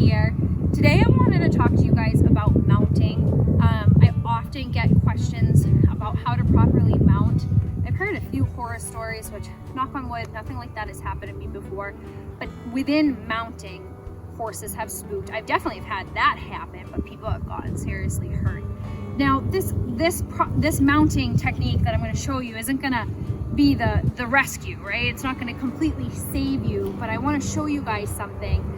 here. Today I wanted to talk to you guys about mounting. I often get questions about how to properly mount. I've heard a few horror stories, which, knock on wood, nothing like that has happened to me before. But within mounting, horses have spooked. I've definitely had that happen, but people have gotten seriously hurt. Now, this mounting technique that I'm going to show you isn't going to be the rescue, right? It's not going to completely save you, but I want to show you guys something.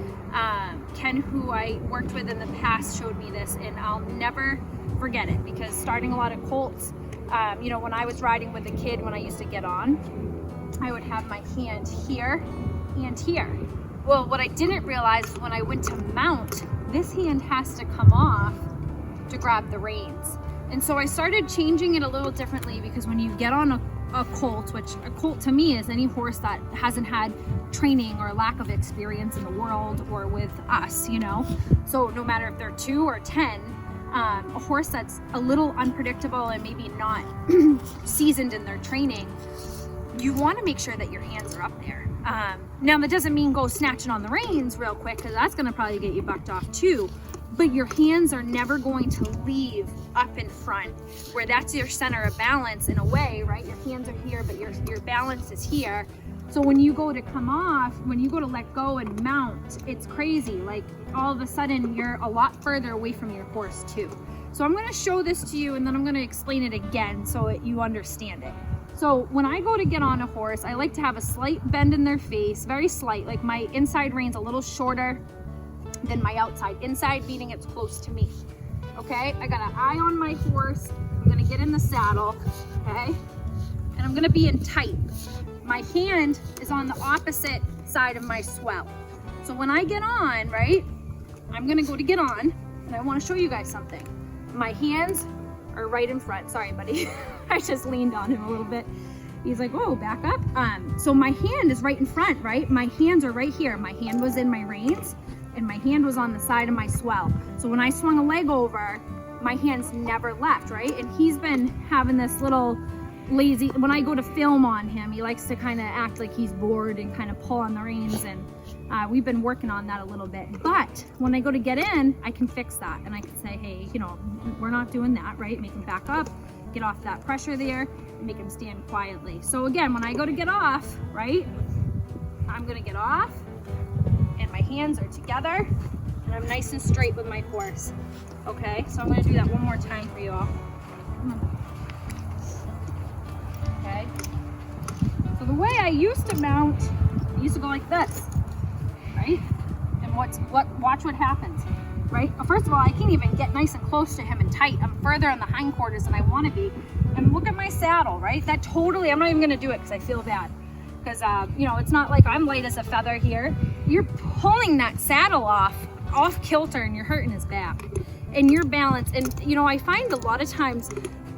Ken, who I worked with in the past, showed me this, and I'll never forget it, because starting a lot of colts, you know, when I was riding with a kid, when I used to get on, I would have my hand here and here. Well, what I didn't realize is when I went to mount, this hand has to come off to grab the reins. And so I started changing it a little differently, because when you get on a colt, which a colt to me is any horse that hasn't had training or lack of experience in the world or with us, you know. So no matter if they're 2 or 10, a horse that's a little unpredictable and maybe not seasoned in their training, you want to make sure that your hands are up there. Now that doesn't mean go snatching on the reins real quick, because that's going to probably get you bucked off too. But your hands are never going to leave up in front, where that's your center of balance in a way, right? Your hands are here, but your balance is here. So when you go to come off, when you go to let go and mount, it's crazy. Like all of a sudden you're a lot further away from your horse too. So I'm going to show this to you, and then I'm going to explain it again so that you understand it. So when I go to get on a horse, I like to have a slight bend in their face, very slight, like my inside reine's a little shorter than my outside. Inside meaning it's close to me. Okay, I got an eye on my horse. I'm gonna get in the saddle, okay? And I'm gonna be in tight. My hand is on the opposite side of my swell. So when I get on, right, I'm gonna go to get on, and I wanna show you guys something. My hands are right in front. Sorry, buddy. I just leaned on him a little bit. He's like, whoa, back up. So my hand is right in front, right? My hands are right here. My hand was in my reins, and my hand was on the side of my swell. So when I swung a leg over, my hands never left, right? And he's been having this little lazy, when I go to film on him, he likes to kind of act like he's bored and kind of pull on the reins, and we've been working on that a little bit. But when I go to get in, I can fix that, and I can say, hey, you know, we're not doing that, right? Make him back up, get off that pressure there, and make him stand quietly. So again, when I go to get off, right, I'm gonna get off, and my hands are together, and I'm nice and straight with my horse. Okay, so I'm gonna do that one more time for you all. Okay, so the way I used to mount, I used to go like this, right? And watch what happens, right? First of all, I can't even get nice and close to him and tight. I'm further on the hindquarters than I want to be. And look at my saddle, right? That totally, I'm not even gonna do it because I feel bad. Because, you know, it's not like I'm light as a feather here. You're pulling that saddle off kilter, and you're hurting his back. And your balance, and you know, I find a lot of times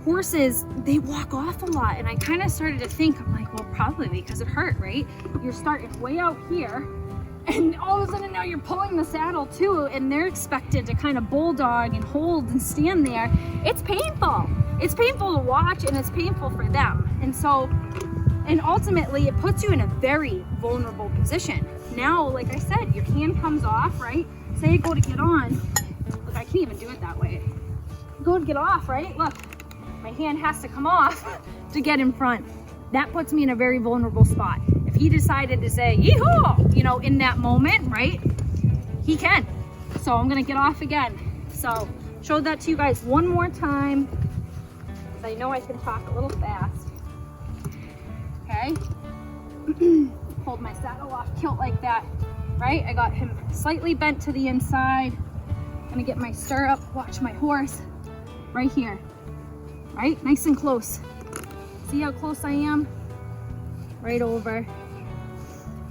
horses, they walk off a lot, and I kind of started to think, I'm like, well, probably because it hurt, right? You're starting way out here, and all of a sudden now you're pulling the saddle too, and they're expected to kind of bulldog and hold and stand there. It's painful. It's painful to watch, and it's painful for them. And so, and ultimately it puts you in a very vulnerable position. Now, like I said, your hand comes off, right? Say I go to get on. Look, I can't even do it that way. Go to get off, right? Look, my hand has to come off to get in front. That puts me in a very vulnerable spot. If he decided to say, yee-haw, you know, in that moment, right? He can. So I'm gonna get off again. So showed that to you guys one more time, because I know I can talk a little fast. Okay. Hold my saddle off kilt like that, right? I got him slightly bent to the inside. Gonna get my stirrup, watch my horse right here, right? Nice and close. See how close I am? Right over,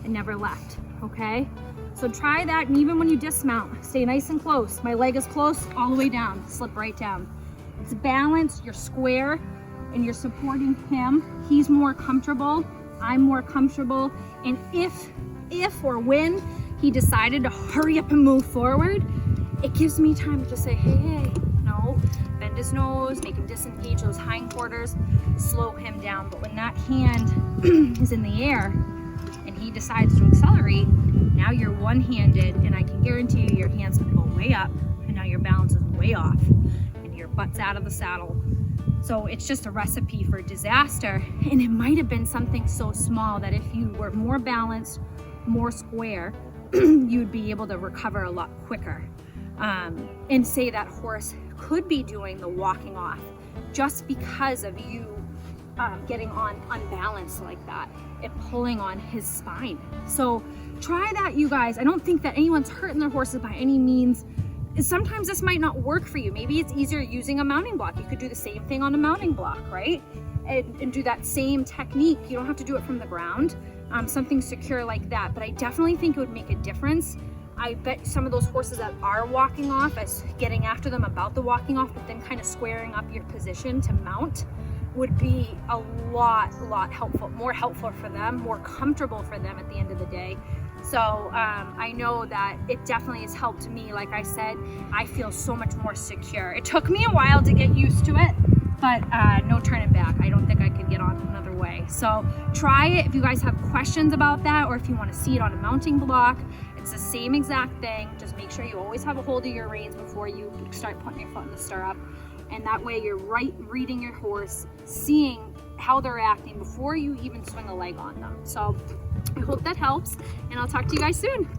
and never left, okay? So try that, and even when you dismount, stay nice and close. My leg is close, all the way down, slip right down. It's balanced, you're square, and you're supporting him. He's more comfortable, I'm more comfortable, and if or when he decided to hurry up and move forward, it gives me time to just say, hey, no, bend his nose, make him disengage those hindquarters, slow him down. But when that hand is in the air and he decides to accelerate, Now you're one-handed, and I can guarantee you your hands can go way up, and now your balance is way off, and your butt's out of the saddle. So it's just a recipe for disaster. And it might have been something so small that if you were more balanced, more square, you'd be able to recover a lot quicker. And say that horse could be doing the walking off just because of you getting on unbalanced like that and pulling on his spine. So try that, you guys. I don't think that anyone's hurting their horses by any means. Sometimes this might not work for you. Maybe it's easier using a mounting block. You could do the same thing on a mounting block, right? And do that same technique. You don't have to do it from the ground, something secure like that. But I definitely think it would make a difference. I bet some of those horses that are walking off, as getting after them about the walking off, but then kind of squaring up your position to mount would be a lot helpful, more helpful for them, more comfortable for them at the end of the day. So I know that it definitely has helped me. Like I said, I feel so much more secure. It took me a while to get used to it, but no turning back. I don't think I could get on another way. So try it. If you guys have questions about that, or if you want to see it on a mounting block, it's the same exact thing. Just make sure you always have a hold of your reins before you start putting your foot in the stirrup. And that way you're reading your horse, seeing how they're acting before you even swing a leg on them. So I hope that helps, and I'll talk to you guys soon.